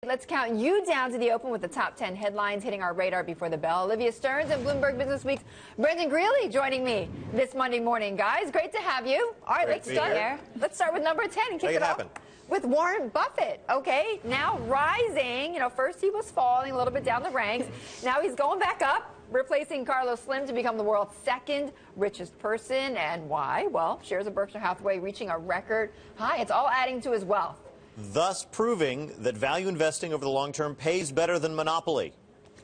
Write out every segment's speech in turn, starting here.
Let's count you down to the open with the top 10 headlines hitting our radar before the bell. Olivia Stearns and Bloomberg Business Week's Brendan Greeley joining me this Monday morning. Guys, great to have you. All right, let's start here. Let's start with number 10 and kick it off with Warren Buffett. Okay, now rising. You know, first he was falling a little bit down the ranks. Now he's going back up, replacing Carlos Slim to become the world's second richest person. And why? Well, shares of Berkshire Hathaway reaching a record high. It's all adding to his wealth, thus proving that value investing over the long term pays better than monopoly.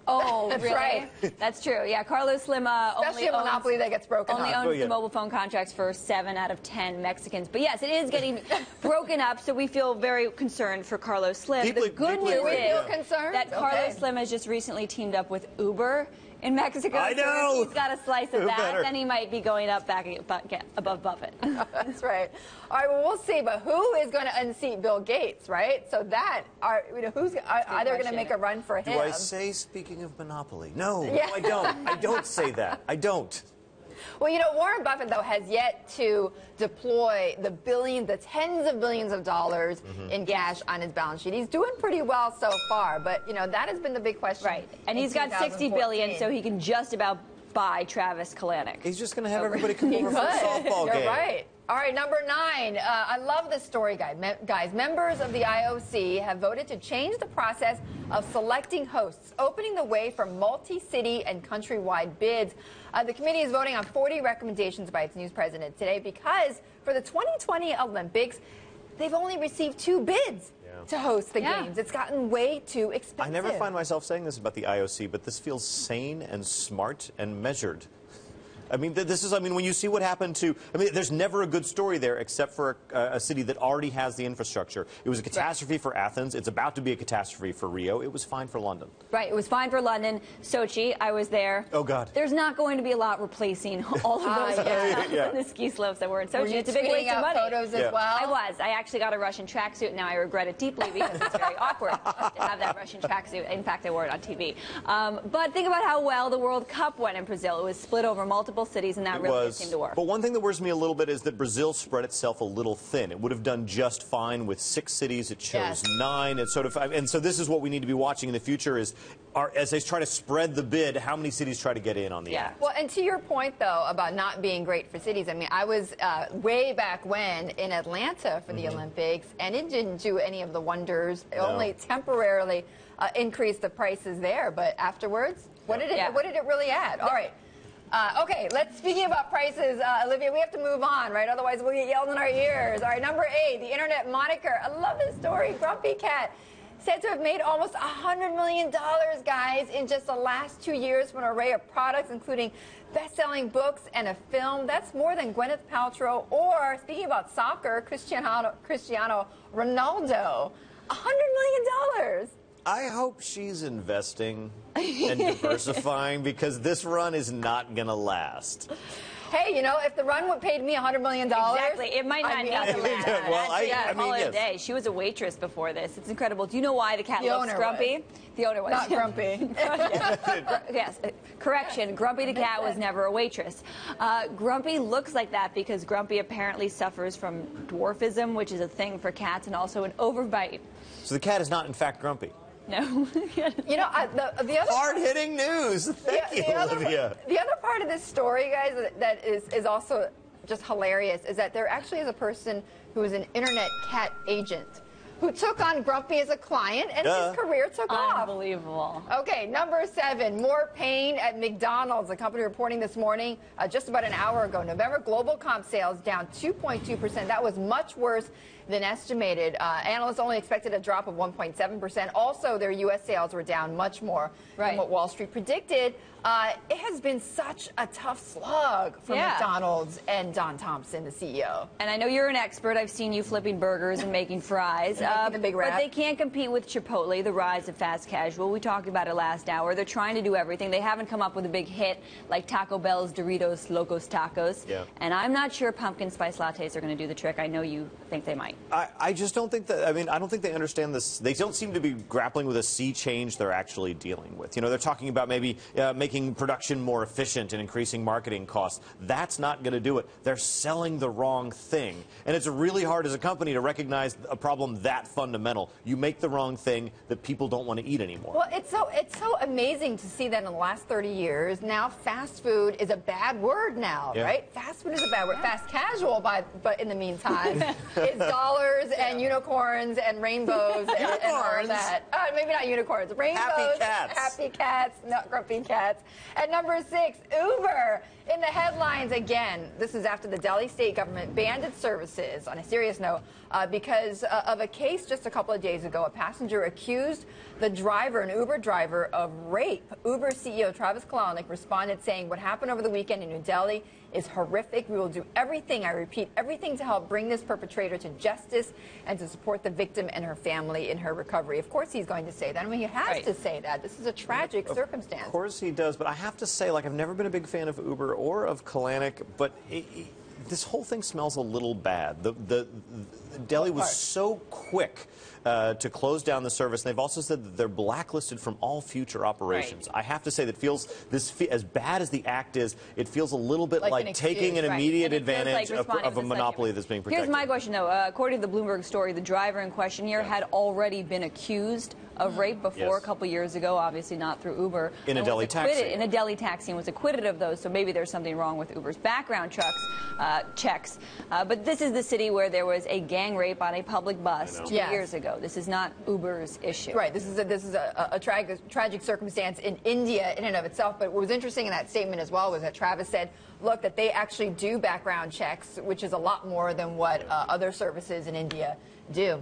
Oh, that's really? Right. That's true. Yeah, Carlos Slim especially a monopoly that gets broken only up. owns the mobile phone contracts for 7 out of 10 Mexicans. But yes, it is getting broken up, so we feel very concerned for Carlos Slim. The good news is that Carlos Slim has just recently teamed up with Uber in Mexico. I know. So if he's got a slice of that, then he might be going up back above Buffett. That's right. All right, well, we'll see. But who is going to unseat Bill Gates, right? So that, who's are they going to make a run for him? Do I say, speaking of monopoly? No, yeah. No, I don't. I don't say that. I don't. Well, you know, Warren Buffett, though, has yet to deploy the tens of billions of dollars in cash on his balance sheet. He's doing pretty well so far, but, you know, that has been the big question. Right. And he's got $60 billion, so he can just about buy Travis Kalanick. He's just going to have everybody come over for a softball game. You're right. All right, number 9. I love this story, guys. Members of the IOC have voted to change the process of selecting hosts, opening the way for multi-city and countrywide bids. The committee is voting on 40 recommendations by its new president today because for the 2020 Olympics, they've only received 2 bids to host the games. It's gotten way too expensive. I never find myself saying this about the IOC, but this feels sane and smart and measured. I mean, when you see what happened to, there's never a good story there except for a city that already has the infrastructure. It was a catastrophe for Athens. It's about to be a catastrophe for Rio. It was fine for London. Right. It was fine for London. Sochi, I was there. Oh, God. There's not going to be a lot replacing all of those the ski slopes that were in Sochi. It's a big waste of money. Photos as well? I was. I actually got a Russian tracksuit, and now I regret it deeply because it's very awkward to have that Russian tracksuit. In fact, I wore it on TV. But think about how well the World Cup went in Brazil. It was split over multiple cities, and that really seemed to work. But one thing that worries me a little bit is that Brazil spread itself a little thin. It would have done just fine with 6 cities. It chose 9. It's and so this is what we need to be watching in the future is, as they try to spread the bid, how many cities try to get in on the act. Well, and to your point, though, about not being great for cities, I mean, I was way back when in Atlanta for the Olympics, and it didn't do any of the wonders. It only temporarily increased the prices there, but afterwards, what did it really add? All right. Okay, speaking about prices, Olivia, we have to move on, right? Otherwise, we'll get yelled in our ears. All right, number 8, the internet moniker. I love this story. Grumpy Cat, said to have made almost $100 million, guys, in just the last 2 years from an array of products, including best-selling books and a film. That's more than Gwyneth Paltrow or, speaking about soccer, Cristiano Ronaldo. $100 million. I hope she's investing and diversifying because this run is not going to last. Hey, you know, if the run paid me $100 million... Exactly. It might not need to last. Well, I mean, yes. Day. She was a waitress before this. It's incredible. Do you know why the cat looks grumpy? The owner was. Not grumpy. Yes. Correction. Grumpy the cat was never a waitress. Grumpy looks like that because Grumpy apparently suffers from dwarfism, which is a thing for cats, and also an overbite. So the cat is not, in fact, grumpy. No. You know, the other hard-hitting news. Thank you, Olivia. The other part of this story, guys, that is also just hilarious is that there actually is a person who is an internet cat agent who took on Grumpy as a client, and his career took off. Unbelievable. Okay, number 7, more pain at McDonald's. The company reporting this morning, just about an hour ago, November global comp sales down 2.2%. That was much worse than estimated. Analysts only expected a drop of 1.7%. Also, their U.S. sales were down much more than what Wall Street predicted. It has been such a tough slug for McDonald's and Don Thompson, the CEO. And I know you're an expert. I've seen you flipping burgers and making fries. The big wrap. But they can't compete with Chipotle, the rise of fast casual. We talked about it last hour. They're trying to do everything. They haven't come up with a big hit like Taco Bell's Doritos Locos Tacos. And I'm not sure pumpkin spice lattes are going to do the trick. I know you think they might. point. I just don't think that, I mean, I don't think they understand this. They don't seem to be grappling with a sea change they're actually dealing with. You know, they're talking about maybe making production more efficient and increasing marketing costs. That's not going to do it. They're selling the wrong thing. And it's really hard as a company to recognize a problem that fundamental. You make the wrong thing that people don't want to eat anymore. Well, it's so amazing to see that in the last 30 years, now fast food is a bad word now, right? Fast food is a bad word. Fast casual, but in the meantime, is dollars and unicorns and rainbows and all that. Maybe not unicorns. Rainbows. Happy cats. Happy cats, not grumpy cats. And number 6, Uber. In the headlines again. This is after the Delhi state government banned its services, on a serious note, because of a case just a couple of days ago. A passenger accused the driver, an Uber driver, of rape. Uber CEO Travis Kalanick responded saying, "What happened over the weekend in New Delhi is horrific. We will do everything, I repeat, everything to help bring this perpetrator to justice and to support the victim and her family in her recovery." Of course he's going to say that. I mean, he has to say that. This is a tragic circumstance. Of course he does, but I have to say, like, I've never been a big fan of Uber or of Kalanick, but this whole thing smells a little bad. The Delhi was so quick to close down the service. And they've also said that they're blacklisted from all future operations. I have to say that as bad as the act is, it feels a little bit like taking an immediate advantage of a monopoly that's being protected. Here's my question, though. According to the Bloomberg story, the driver in question here had already been accused of rape before a couple years ago, obviously not through Uber. In a Delhi taxi. In a Delhi taxi, and was acquitted of those, so maybe there's something wrong with Uber's background checks. But this is the city where there was a gang rape on a public bus 2 years ago. This is not Uber's issue. Right. This is a tragic circumstance in India in and of itself. But what was interesting in that statement as well was that Travis said, look, that they actually do background checks, which is a lot more than what other services in India do.